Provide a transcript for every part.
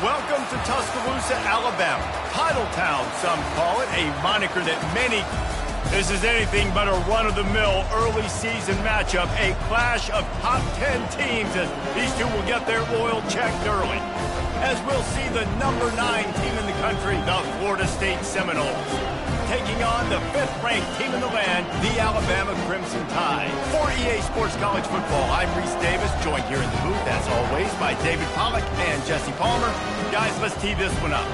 Welcome to Tuscaloosa, Alabama. Title Town, some call it, a moniker that many... This is anything but a run-of-the-mill early season matchup, a clash of top 10 teams as these two will get their oil checked early. As we'll see the number 9 team in the country, the Florida State Seminoles, taking on the 5th-ranked team in the land, the Alabama Crimson Tide. For EA Sports College Football, I'm Reese Davis, joined here in the booth, as always, by David Pollack and Jesse Palmer. Guys, let's tee this one up.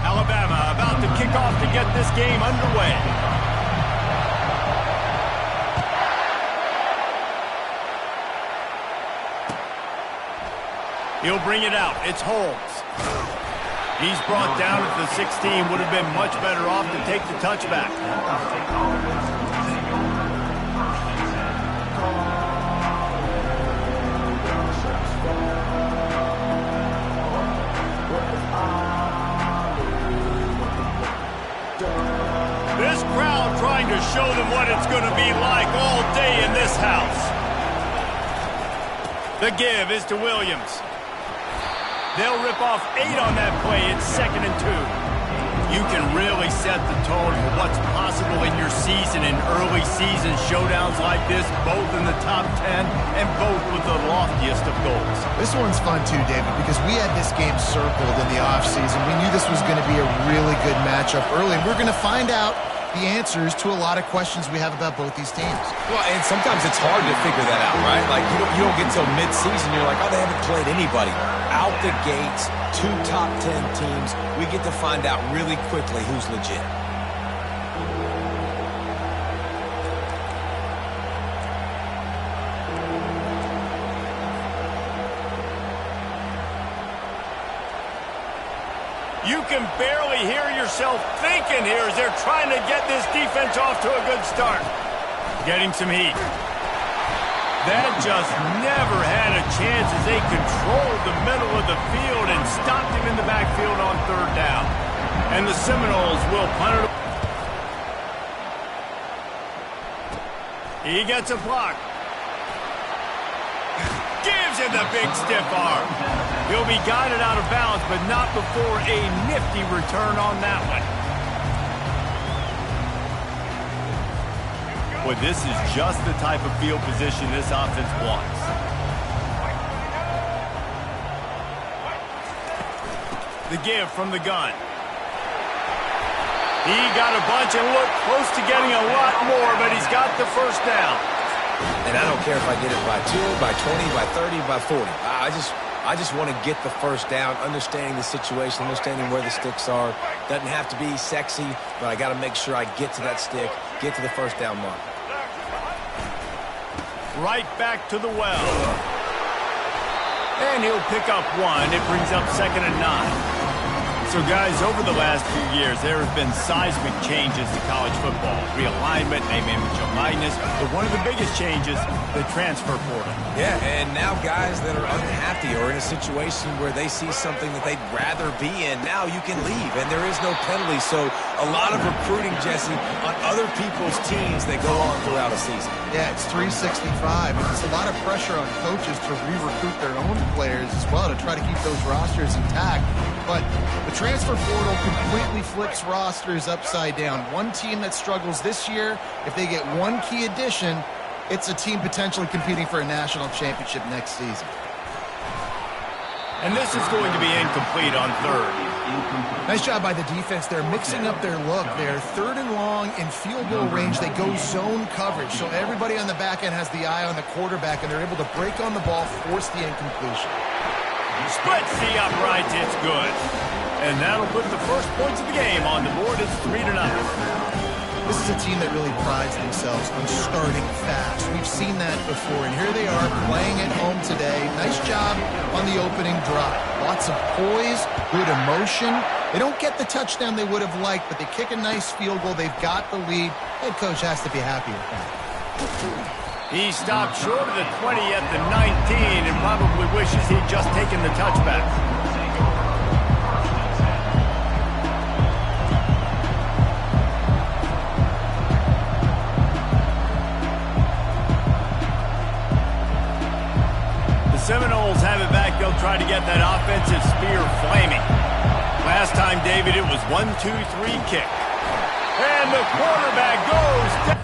Alabama about to kick off to get this game underway. He'll bring it out. It's Holmes. He's brought down at the 16. Would have been much better off to take the touchback. This crowd trying to show them what it's going to be like all day in this house. The give is to Williams. They'll rip off 8 on that play. It's 2nd and 2. You can really set the tone for what's possible in your season in early season showdowns like this, both in the top 10 and both with the loftiest of goals. This one's fun too, David, because we had this game circled in the offseason. We knew this was going to be a really good matchup early, and we're going to find out the answers to a lot of questions we have about both these teams. Well, and sometimes it's hard to figure that out, right? Like, you don't get till mid-season, you're like, oh, they haven't played anybody. Out the gates, 2 top 10 teams, we get to find out really quickly who's legit. You can barely hear yourself thinking here as they're trying to get this defense off to a good start. Getting some heat. That just never had a chance as they controlled the middle of the field and stopped him in the backfield on 3rd down. And the Seminoles will punt it. He gets a block. Gives him the big stiff arm. He'll be guided out of bounds, but not before a nifty return on that one. Boy, this is just the type of field position this offense wants. The give from the gun. He got a bunch and looked close to getting a lot more, but he's got the first down. And I don't care if I get it by 2, by 20, by 30, by 40. I just want to get the first down, understanding the situation, understanding where the sticks are. Doesn't have to be sexy, but I got to make sure I get to that stick, get to the first down mark. Right back to the well. And he'll pick up 1. It brings up 2nd and 9. So, guys, over the last few years, there have been seismic changes to college football. Realignment, name, image, and likeness. But one of the biggest changes, the transfer portal. Yeah, and now guys that are unhappy or in a situation where they see something that they'd rather be in, now you can leave, and there is no penalty. So a lot of recruiting, Jesse, on other people's teams that go on throughout a season. Yeah, it's 365, and it's a lot of pressure on coaches to re-recruit their own players as well to try to keep those rosters intact. But the transfer portal completely flips rosters upside down. One team that struggles this year, if they get one key addition, it's a team potentially competing for a national championship next season. And this is going to be incomplete on 3rd. Nice job by the defense. They're mixing up their look. They're 3rd and long in field goal range. They go zone coverage. So everybody on the back end has the eye on the quarterback, and they're able to break on the ball, force the incompletion. Splits the uprights. It's good. And that'll put the first points of the game on the board. It's 3-0. This is a team that really prides themselves on starting fast. We've seen that before, and here they are playing at home today. Nice job on the opening drive. Lots of poise, good emotion. They don't get the touchdown they would have liked, but they kick a nice field goal. They've got the lead. Head coach has to be happy with that. He stopped short of the 20 at the 19 and probably wishes he'd just taken the touchback. try to get that offensive spear flaming. Last time, David, it was 1-2-3 kick. And the quarterback goes down.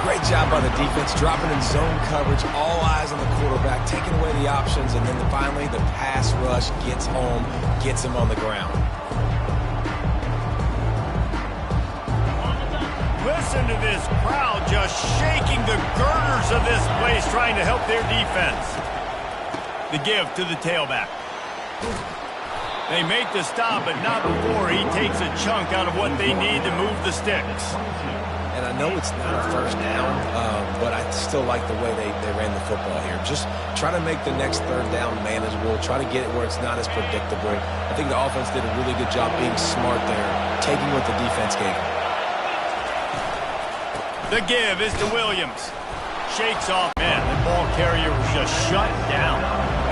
Great job by the defense, dropping in zone coverage, all eyes on the quarterback, taking away the options, and then finally the pass rush gets home, gets him on the ground. Listen to this crowd just shaking the girders of this place, trying to help their defense. The give to the tailback. They make the stop, but not before he takes a chunk out of what they need to move the sticks. And I know it's not a first down, but I still like the way they ran the football here. Just try to make the next third down manageable. Try to get it where it's not as predictable. I think the offense did a really good job being smart there, taking what the defense gave them. The give is to Williams. Shakes off, man. The ball carrier was just shut down.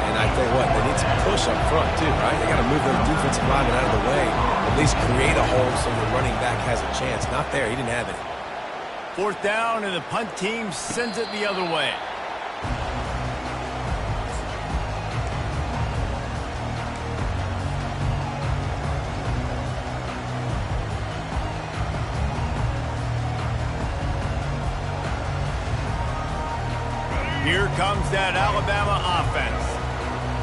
And I tell you what, they need some push up front too, right? They got to move their defensive lineman out of the way. At least create a hole so the running back has a chance. Not there. He didn't have it. Fourth down, and the punt team sends it the other way. Here comes that Alabama offense.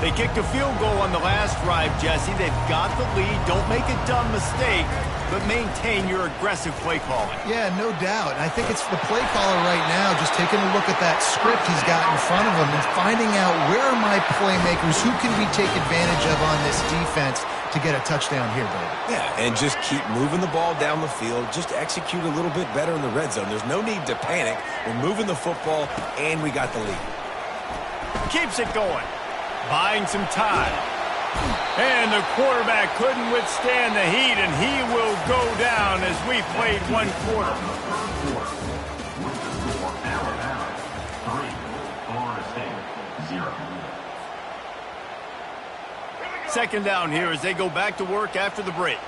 They kicked a field goal on the last drive, Jesse. They've got the lead. Don't make a dumb mistake, but maintain your aggressive play calling. Yeah, no doubt. I think it's the play caller right now just taking a look at that script he's got in front of him and finding out where are my playmakers, who can we take advantage of on this defense to get a touchdown here, David. Yeah, and just keep moving the ball down the field. Just execute a little bit better in the red zone. There's no need to panic. We're moving the football, and we got the lead. Keeps it going. Buying some time. And the quarterback couldn't withstand the heat, and he will go down as we played one quarter. 0. Second down here as they go back to work after the break.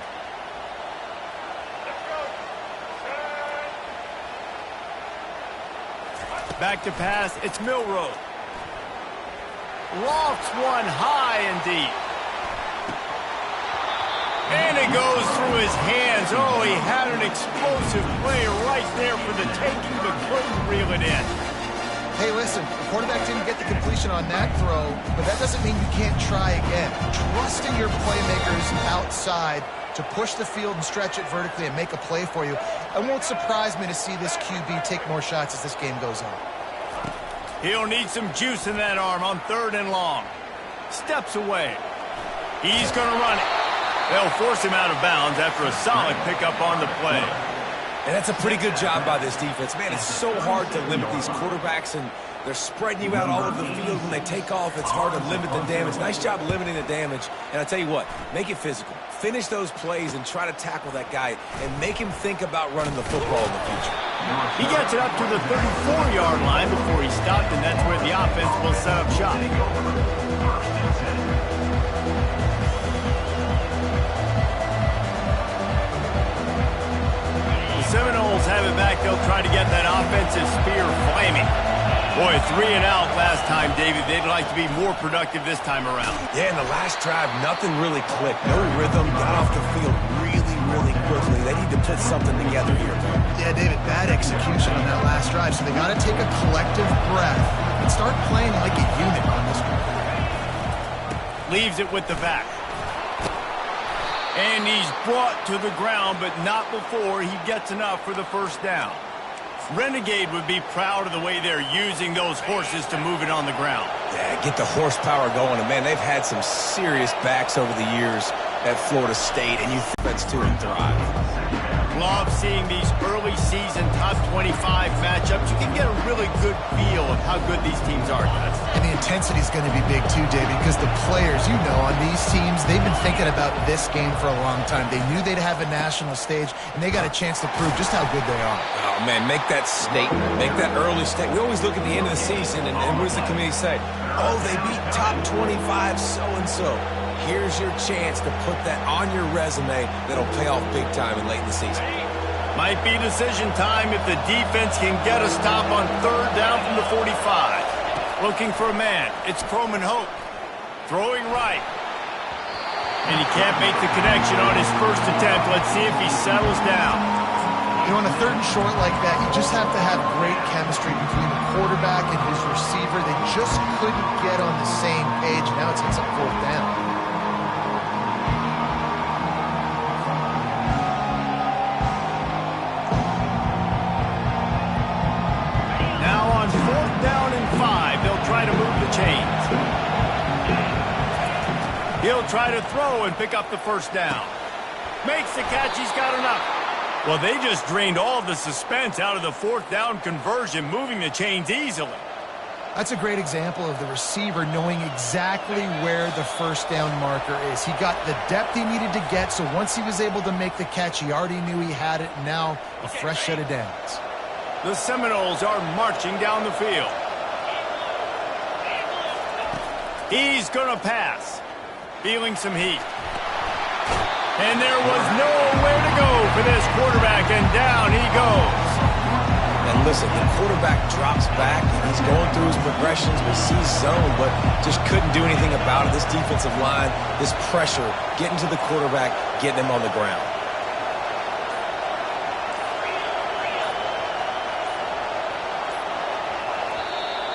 Back to pass, it's Milroe. Lofts one high and deep. And it goes through his hands. Oh, he had an explosive play right there for the taking, but couldn't reel it in. Hey, listen, the quarterback didn't get the completion on that throw, but that doesn't mean you can't try again. Trust in your playmakers outside to push the field and stretch it vertically and make a play for you. It won't surprise me to see this QB take more shots as this game goes on. He'll need some juice in that arm on 3rd and long. Steps away. He's going to run it. They'll force him out of bounds after a solid pickup on the play. And that's a pretty good job by this defense. Man, it's so hard to limit these quarterbacks, and they're spreading you out all over the field. When they take off, it's hard to limit the damage. Nice job limiting the damage. And I tell you what, make it physical. Finish those plays and try to tackle that guy and make him think about running the football in the future. He gets it up to the 34-yard line before he stopped, and that's where the offense will set up shop. Seminoles have it back. They'll try to get that offensive spear flaming. Boy, 3 and out last time, David. They'd like to be more productive this time around. Yeah, in the last drive, nothing really clicked. No rhythm, got off the field really quickly. They need to put something together here. Yeah, David, bad execution on that last drive, so they got to take a collective breath and start playing like a unit on this one. Leaves it with the back. And he's brought to the ground, but not before he gets enough for the first down. Renegade would be proud of the way they're using those horses to move it on the ground. Yeah, get the horsepower going. And, man, they've had some serious backs over the years at Florida State, and you think that's to thrive. Love seeing these early season top 25 matchups. You can get a really good feel of how good these teams are, guys. And the intensity is going to be big too, David, because the players, you know, on these teams, they've been thinking about this game for a long time. They knew they'd have a national stage, and they got a chance to prove just how good they are. Oh, man, make that statement. Make that early statement. We always look at the end of the season, and what does the committee say? Oh, they beat top 25 so-and-so. Here's your chance to put that on your resume that'll pay off big time and late in the season. Might be decision time if the defense can get a stop on third down from the 45. Looking for a man. It's Croman Hope. Throwing right. And he can't make the connection on his first attempt. Let's see if he settles down. You know, on a third and short like that, you just have to have great chemistry between the quarterback and his receiver. They just couldn't get on the same page. Now it's a fourth down. He'll try to throw and pick up the first down. Makes the catch. He's got enough. Well, they just drained all of the suspense out of the fourth down conversion, moving the chains easily. That's a great example of the receiver knowing exactly where the first down marker is. He got the depth he needed to get, so once he was able to make the catch, he already knew he had it. Now a fresh set of downs. The Seminoles are marching down the field. He's going to pass. Feeling some heat. And there was nowhere to go for this quarterback, and down he goes. And listen, the quarterback drops back, and he's going through his progressions, but sees zone, but just couldn't do anything about it. This defensive line, this pressure, getting to the quarterback, getting him on the ground.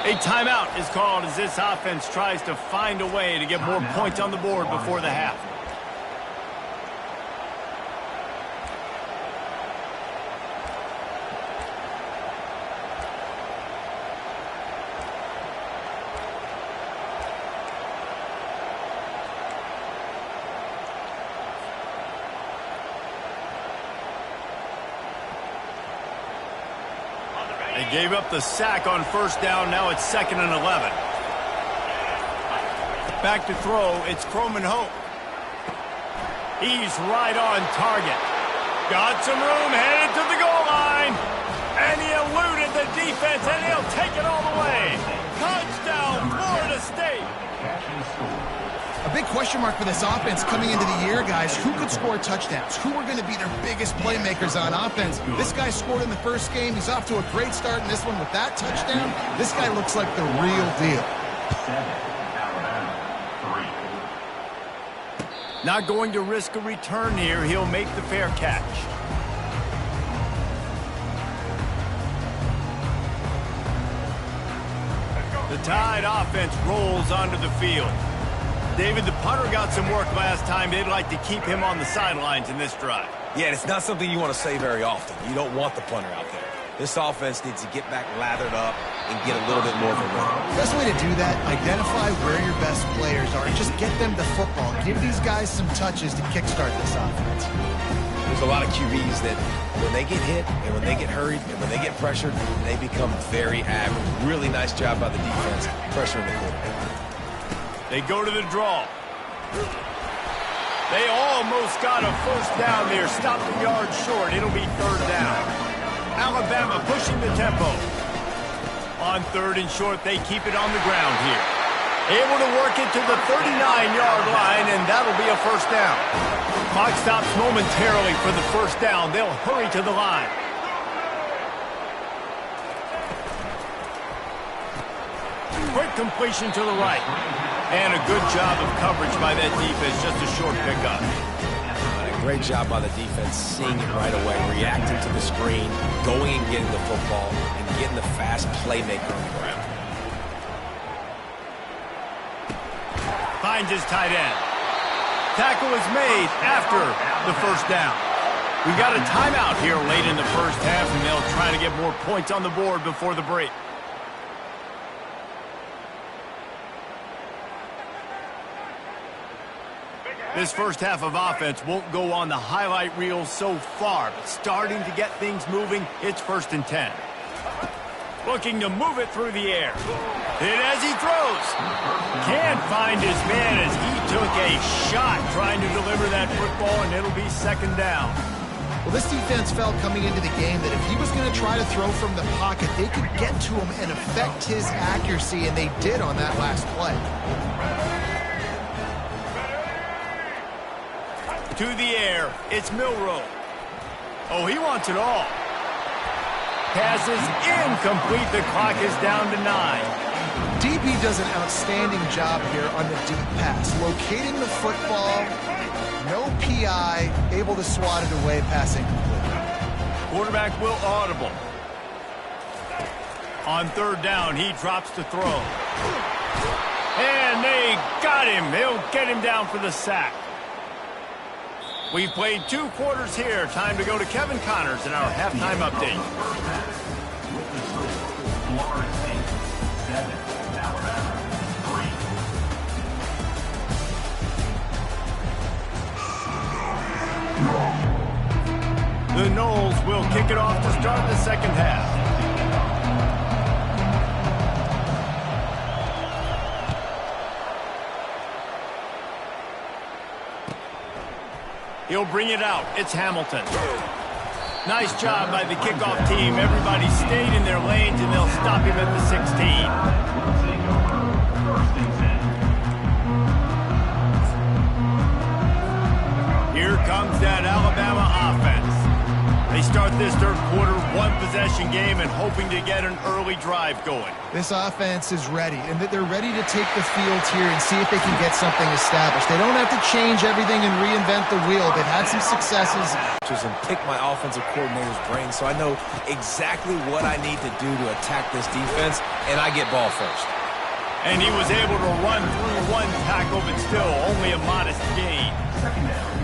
A timeout is called as this offense tries to find a way to get more points on the board before the half. They gave up the sack on first down. Now it's 2nd and 11. Back to throw. It's Croman Hope. He's right on target. Got some room, headed to the goal line. And he eluded the defense, and he'll take it all the way. Touchdown, Florida State. A big question mark for this offense coming into the year, guys. Who could score touchdowns? Who are going to be their biggest playmakers on offense? This guy scored in the first game. He's off to a great start in this one with that touchdown. This guy looks like the real deal. 7, Alabama, 3. Not going to risk a return here. He'll make the fair catch. The Tide offense rolls onto the field. David, the punter got some work last time. They'd like to keep him on the sidelines in this drive. Yeah, and it's not something you want to say very often. You don't want the punter out there. This offense needs to get back lathered up and get a little bit more of a run. Best way to do that, identify where your best players are and just get them the football. Give these guys some touches to kickstart this offense. There's a lot of QBs that when they get hit and when they get hurried and when they get pressured, they become very average. Really nice job by the defense pressuring the quarterback. They go to the draw. They almost got a first down there. Stopped a yard short. It'll be third down. Alabama pushing the tempo. On third and short, they keep it on the ground here. Able to work it to the 39-yard line, and that'll be a first down. Clock stops momentarily for the first down. They'll hurry to the line. Quick completion to the right. And a good job of coverage by that defense. Just a short pickup. A great job by the defense, seeing it right away, reacting to the screen, going and getting the football, and getting the fast playmaker on the ground. Finds his tight end. Tackle is made after the first down. We got a timeout here late in the first half, and they'll try to get more points on the board before the break. This first half of offense won't go on the highlight reel so far, but starting to get things moving, it's 1st and 10. Looking to move it through the air. Hit as he throws. Can't find his man as he took a shot trying to deliver that football, and it'll be 2nd down. Well, this defense felt coming into the game that if he was going to try to throw from the pocket, they could get to him and affect his accuracy, and they did on that last play. To the air, it's Milroe. Oh, he wants it all. Pass is incomplete. The clock is down to 9. DB does an outstanding job here on the deep pass, locating the football, no PI, able to swat it away, passing complete. Quarterback will audible. On 3rd down, he drops to throw. And they got him. They'll get him down for the sack. We've played 2 quarters here. Time to go to Kevin Connors in our halftime update. Florida State 7, Alabama 3. The Noles will kick it off to start the second half. He'll bring it out. It's Hamilton. Nice job by the kickoff team. Everybody stayed in their lanes, and they'll stop him at the 16. Here comes that Alabama offense. They start this 3rd quarter 1-possession game and hoping to get an early drive going. This offense is ready, and they're ready to take the field here and see if they can get something established. They don't have to change everything and reinvent the wheel. They've had some successes. And pick my offensive coordinator's brain so I know exactly what I need to do to attack this defense, and I get ball first. And he was able to run through 1 tackle, but still only a modest gain.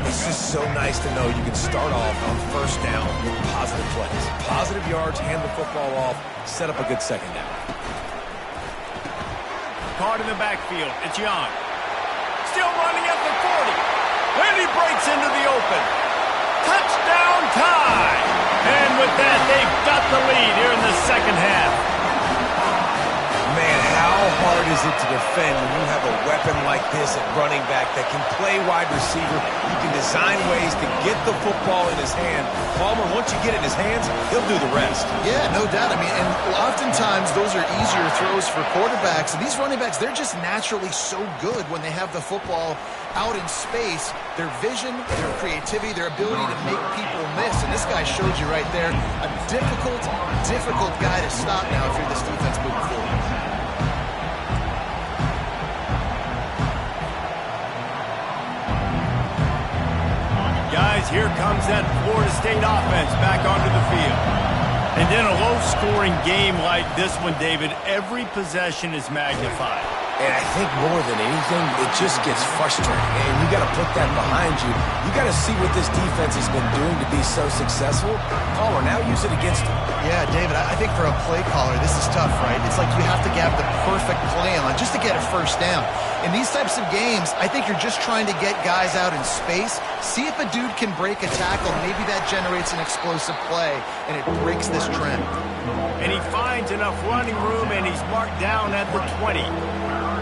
It's just so nice to know you can start off on 1st down with positive plays. Positive yards, hand the football off, set up a good 2nd down. Caught in the backfield. It's Young. Still running at the 40. And he breaks into the open. Touchdown tie! And with that, they've got the lead here in the second half. Man, how hard is it to defend when you have a weapon like this at running back that can play wide receiver? You can design ways to get the football in his hand. Palmer, once you get it in his hands, he'll do the rest. Yeah, no doubt. I mean, and oftentimes those are easier throws for quarterbacks. And these running backs, they're just naturally so good when they have the football out in space. Their vision, their creativity, their ability to make people miss. And this guy showed you right there, a difficult guy to stop now if you're this defense moving forward. Guys, here comes that Florida State offense back onto the field. And in a low-scoring game like this one, David, every possession is magnified. And I think more than anything, it just gets frustrating. And you got to put that behind you. You got to see what this defense has been doing to be so successful. Palmer, now use it against him. Yeah, David, I think for a play caller, this is tough, right? It's like you have to have the perfect play on just to get a 1st down. In these types of games, I think you're just trying to get guys out in space, see if a dude can break a tackle. Maybe that generates an explosive play, and it breaks this trend. And he finds enough running room, and he's marked down at the 20.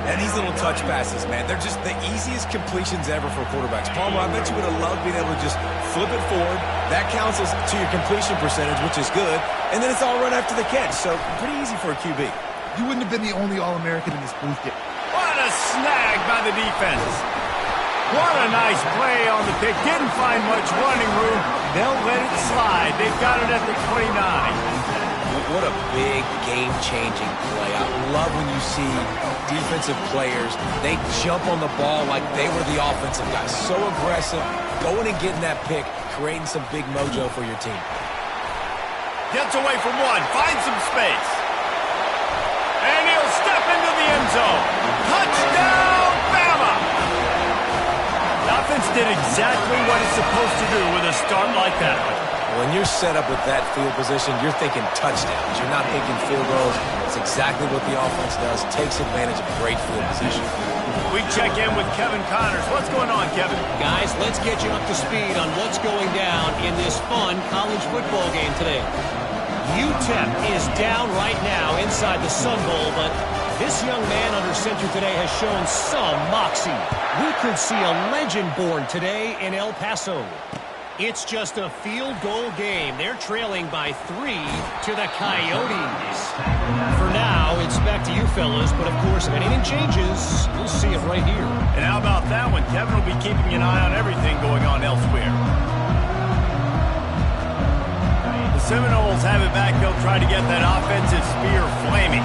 And these little touch passes, man, they're just the easiest completions ever for quarterbacks. Palmer, I bet you would have loved being able to just flip it forward. That counts as to your completion percentage, which is good. And then it's all run after the catch, so pretty easy for a QB. You wouldn't have been the only All-American in this booth game. What a snag by the defense. What a nice play on the pick. Didn't find much running room. They'll let it slide. They've got it at the 29. What a big game-changing play. I love when you see defensive players, they jump on the ball like they were the offensive guys. So aggressive, going and getting that pick, creating some big mojo for your team. Gets away from 1, finds some space. And he'll step into the end zone. Touchdown, Bama! The offense did exactly what it's supposed to do with a start like that. When you're set up with that field position, you're thinking touchdowns. You're not thinking field goals. It's exactly what the offense does. Takes advantage of great field position. We check in with Kevin Connors. What's going on, Kevin? Guys, let's get you up to speed on what's going down in this fun college football game today. UTEP is down right now inside the Sun Bowl, but this young man under center today has shown some moxie. We could see a legend born today in El Paso. It's just a field goal game. They're trailing by 3 to the Coyotes. For now, it's back to you fellas, but of course, if anything changes, we'll see it right here. And how about that one? Kevin will be keeping an eye on everything going on elsewhere. The Seminoles have it back. They'll try to get that offensive spear flaming.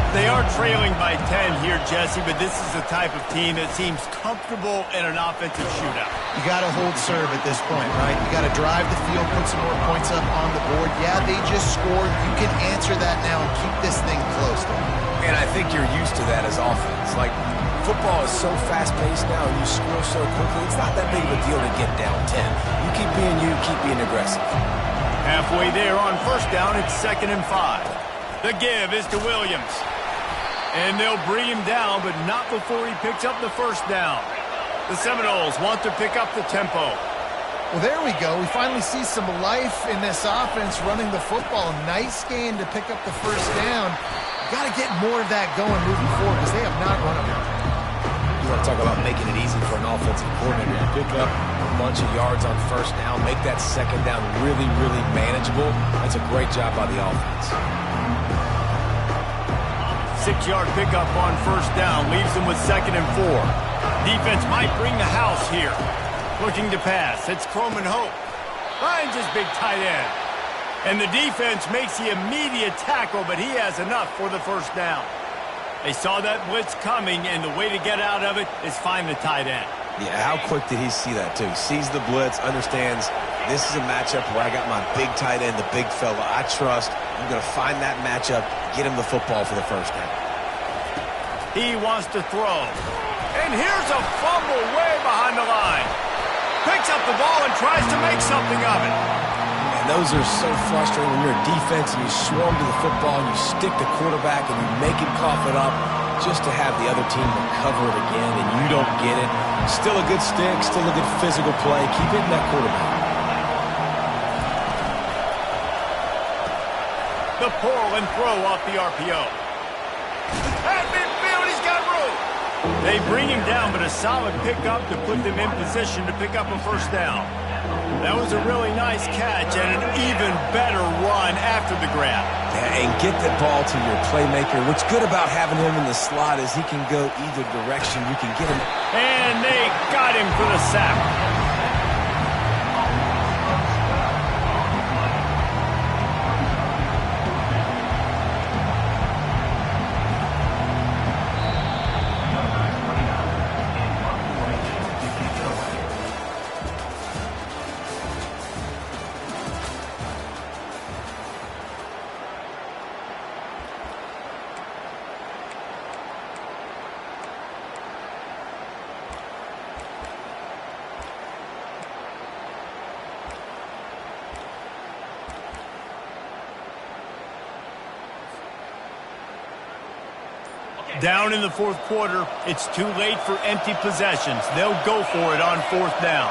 They are trailing by 10 here, Jesse, but this is the type of team that seems comfortable in an offensive shootout. You got to hold serve at this point, right? You got to drive the field, put some more points up on the board. Yeah, they just scored. You can answer that now and keep this thing close. And I think you're used to that as offense. Like, football is so fast-paced now, and you score so quickly, it's not that big of a deal to get down 10. You keep being aggressive. Halfway there on first down, it's 2nd and 5. The give is to Williams. And they'll bring him down, but not before he picks up the first down. The Seminoles want to pick up the tempo. Well, there we go. We finally see some life in this offense running the football. Nice game to pick up the first down. Got to get more of that going moving forward because they have not run it. You want to talk about making it easy for an offensive coordinator to pick up a bunch of yards on first down, make that second down really, really manageable. That's a great job by the offense. 6-yard pickup on first down leaves them with 2nd and 4. Defense might bring the house here. Looking to pass. It's Croman Hope. Finds his big tight end. And the defense makes the immediate tackle, but he has enough for the first down. They saw that blitz coming, and the way to get out of it is find the tight end. Yeah, how quick did he see that, too? Sees the blitz, understands this is a matchup where I got my big tight end, the big fella I trust. I'm going to find that matchup, get him the football for the first down. He wants to throw. And here's a fumble way behind the line. Picks up the ball and tries to make something of it. And those are so frustrating when you're a defense and you swarm to the football and you stick the quarterback and you make him cough it up just to have the other team recover it again and you don't get it. Still a good stick, still a good physical play. Keep hitting that quarterback. The pull and throw off the RPO. At midfield, he's got room. They bring him down, but a solid pickup to put them in position to pick up a first down. That was a really nice catch and an even better run after the grab. Yeah, and get the ball to your playmaker. What's good about having him in the slot is he can go either direction. You can get him. And they got him for the sack. Down in the fourth quarter, it's too late for empty possessions. They'll go for it on fourth down.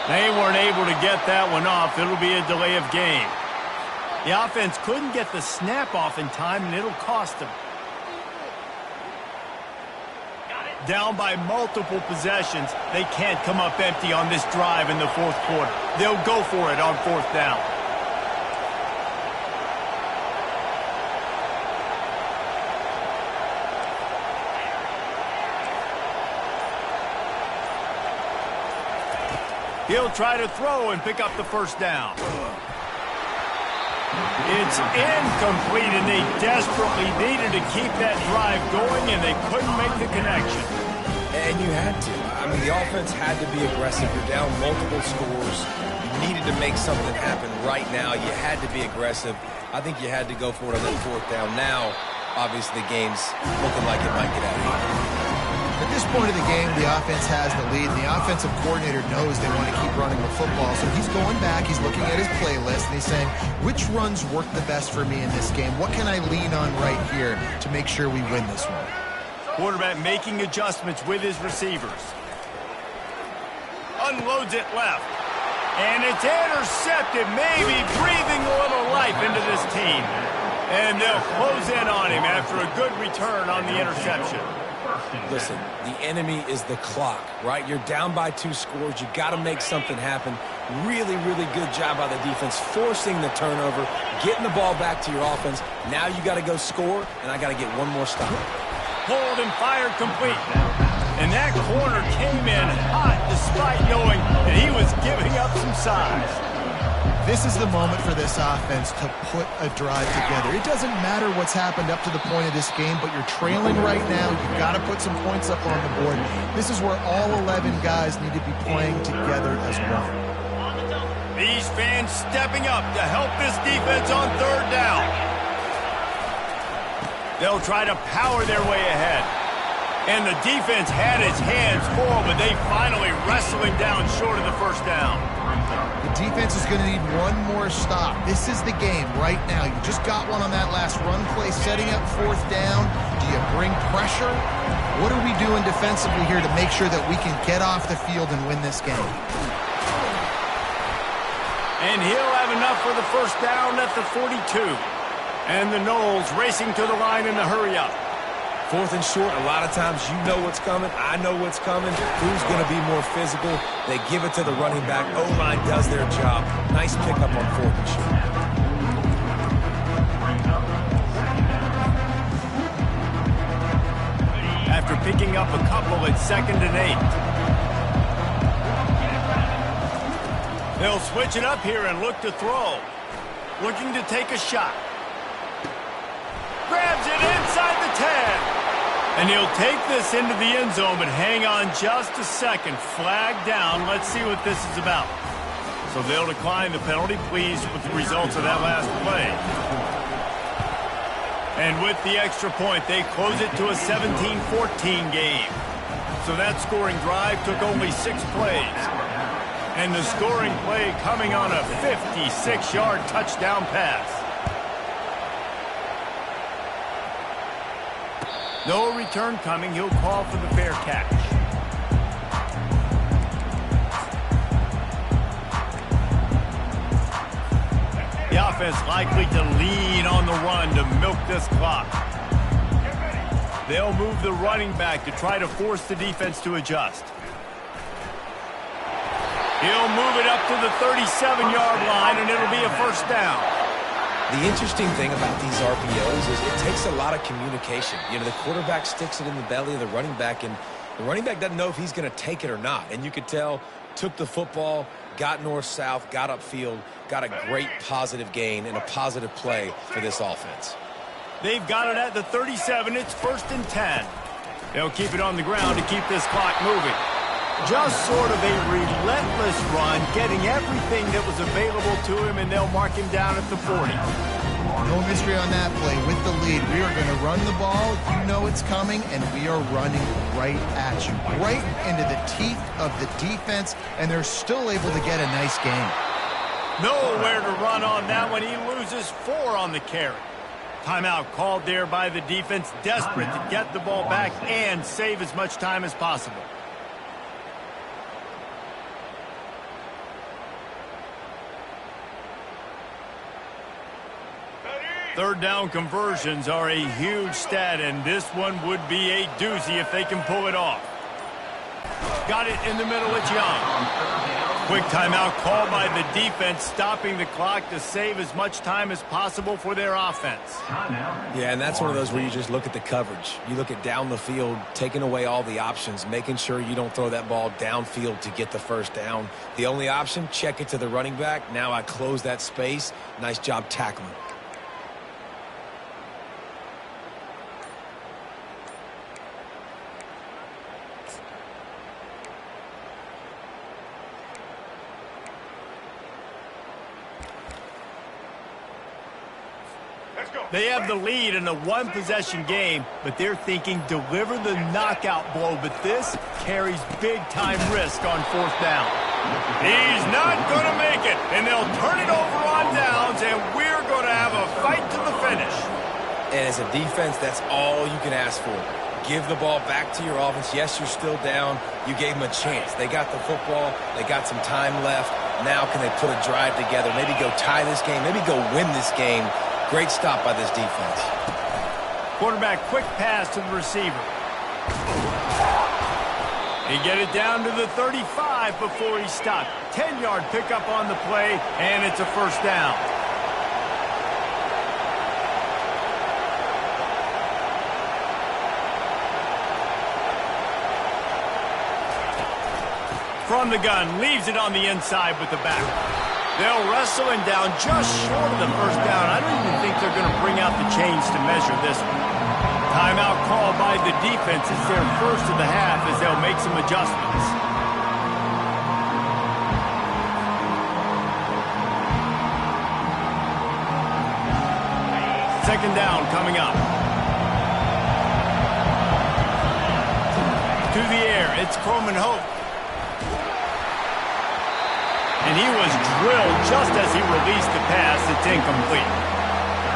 They weren't able to get that one off. It'll be a delay of game. The offense couldn't get the snap off in time, and it'll cost them. Down by multiple possessions, they can't come up empty on this drive in the fourth quarter. They'll go for it on fourth down. He'll try to throw and pick up the first down. It's incomplete, and they desperately needed to keep that drive going, and they couldn't make the connection. And you had to. I mean, the offense had to be aggressive. You're down multiple scores. You needed to make something happen right now. You had to be aggressive. I think you had to go for it on that fourth down. Now, obviously, the game's looking like it might get out of hand. The this point of the game, the offense has the lead. The offensive coordinator knows they want to keep running the football. So he's going back, he's looking at his playlist, and he's saying, which runs work the best for me in this game? What can I lean on right here to make sure we win this one? Quarterback making adjustments with his receivers. Unloads it left. And it's intercepted, maybe breathing a little life into this team. And they'll close in on him after a good return on the interception. Listen, the enemy is the clock, right? You're down by 2 scores. You got to make something happen. Really, really good job by the defense, forcing the turnover, getting the ball back to your offense. Now you got to go score, and I got to get one more stop. Pulled and fired complete. And that corner came in hot despite knowing that he was giving up some size. This is the moment for this offense to put a drive together. It doesn't matter what's happened up to the point of this game, but you're trailing right now. You've got to put some points up on the board. This is where all 11 guys need to be playing together as one. These fans stepping up to help this defense on 3rd down. They'll try to power their way ahead. And the defense had its hands full, but they finally wrestle him down short of the 1st down. The defense is going to need one more stop. This is the game right now. You just got one on that last run play, setting up 4th down. Do you bring pressure? What are we doing defensively here to make sure that we can get off the field and win this game? And he'll have enough for the 1st down at the 42. And the Noles racing to the line in the hurry-up. 4th and short, a lot of times you know what's coming. I know what's coming. Who's going to be more physical? They give it to the running back. O-line does their job. Nice pickup on 4th and short. After picking up a couple at 2nd and 8. They'll switch it up here and look to throw. Looking to take a shot. Grabs it inside the 10. And he'll take this into the end zone, but hang on just a second. Flag down. Let's see what this is about. So they'll decline the penalty, pleased with the results of that last play. And with the extra point, they close it to a 17-14 game. So that scoring drive took only 6 plays. And the scoring play coming on a 56-yard touchdown pass. No return coming. He'll call for the fair catch. The offense likely to lean on the run to milk this clock. They'll move the running back to try to force the defense to adjust. He'll move it up to the 37-yard line, and it'll be a 1st down. The interesting thing about these RPOs is it takes a lot of communication. You know, the quarterback sticks it in the belly of the running back, and the running back doesn't know if he's going to take it or not. And you could tell, took the football, got north-south, got upfield, got a great positive gain and a positive play for this offense. They've got it at the 37. It's 1st and 10. They'll keep it on the ground to keep this clock moving. Just sort of a relentless run, getting everything that was available to him, and they'll mark him down at the 40. No mystery on that play. With the lead, we are going to run the ball. You know it's coming, and we are running right at you, right into the teeth of the defense, and they're still able to get a nice gain. Nowhere to run on that one. He loses 4 on the carry. Timeout called there by the defense, desperate to get the ball back and save as much time as possible. Third down conversions are a huge stat, and this one would be a doozy if they can pull it off. Got it in the middle. It's Young. Quick timeout called by the defense, stopping the clock to save as much time as possible for their offense. Yeah, and that's one of those where you just look at the coverage. You look at down the field, taking away all the options, making sure you don't throw that ball downfield to get the 1st down. The only option, check it to the running back. Now I close that space. Nice job tackling. They have the lead in a one-possession game, but they're thinking deliver the knockout blow. But this carries big-time risk on fourth down. He's not going to make it, and they'll turn it over on downs, and we're going to have a fight to the finish. And as a defense, that's all you can ask for. Give the ball back to your offense. Yes, you're still down. You gave them a chance. They got the football. They got some time left. Now can they put a drive together? Maybe go tie this game. Maybe go win this game. Great stop by this defense. Quarterback quick pass to the receiver. He get it down to the 35 before he stopped. 10-yard pickup on the play, and it's a first down. From the gun, leaves it on the inside with the back. They'll wrestle him down just short of the first down. I don't even think they're going to bring out the chains to measure this one. Timeout called by the defense. It's their first of the half as they'll make some adjustments. Second down coming up. To the air, it's Coleman Hope. And he was drilled just as he released the pass. It's incomplete.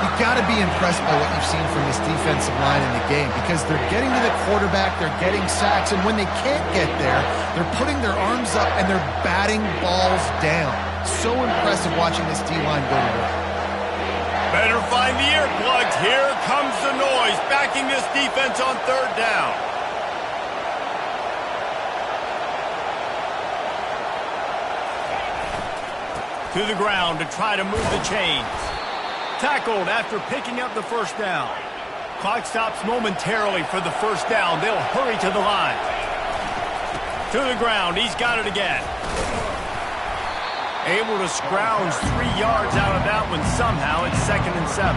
You've got to be impressed by what you've seen from this defensive line in the game because they're getting to the quarterback, they're getting sacks, and when they can't get there, they're putting their arms up and they're batting balls down. So impressive watching this D-line go to work. Better find the earplugs. Here comes the noise, backing this defense on third down. To the ground to try to move the chains. Tackled after picking up the first down. Clock stops momentarily for the first down. They'll hurry to the line. To the ground. He's got it again. Able to scrounge 3 yards out of that one somehow. It's 2nd and 7.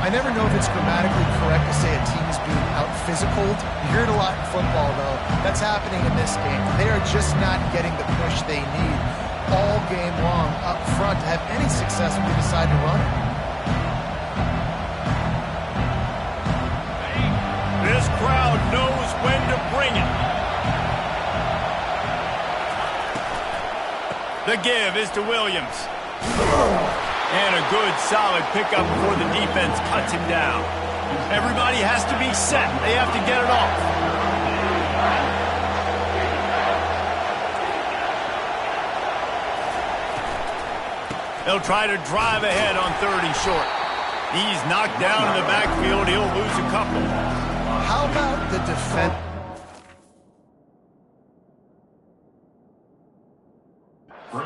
I never know if it's grammatically correct to say a team is being out-physicaled. You hear it a lot in football, though. That's happening in this game. They are just not getting the push they need all game long up front to have any success when they decide to run it. This crowd knows when to bring it. The give is to Williams. And a good, solid pickup before the defense cuts him down. Everybody has to be set. They have to get it off. They'll try to drive ahead on 3rd and short. He's knocked down in the backfield. He'll lose a couple. How about the defense? A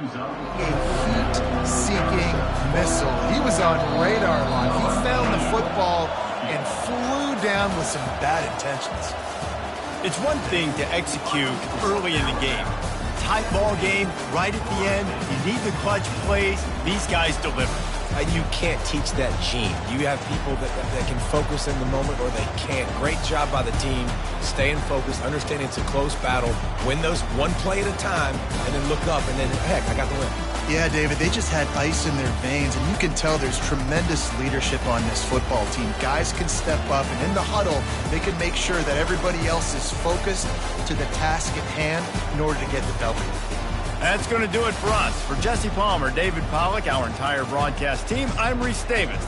heat-seeking missile. He was on radar lock. He found the football and flew down with some bad intentions. It's one thing to execute early in the game. Tight ball game, right at the end. You need the clutch plays. These guys deliver. You can't teach that gene. You have people that can focus in the moment or they can't. Great job by the team, staying focused, understanding it's a close battle, win those one play at a time, and then look up, and then, heck, I got the win. Yeah, David, they just had ice in their veins, and you can tell there's tremendous leadership on this football team. Guys can step up, and in the huddle, they can make sure that everybody else is focused to the task at hand in order to get the W. That's going to do it for us. For Jesse Palmer, David Pollack, our entire broadcast team, I'm Reese Davis.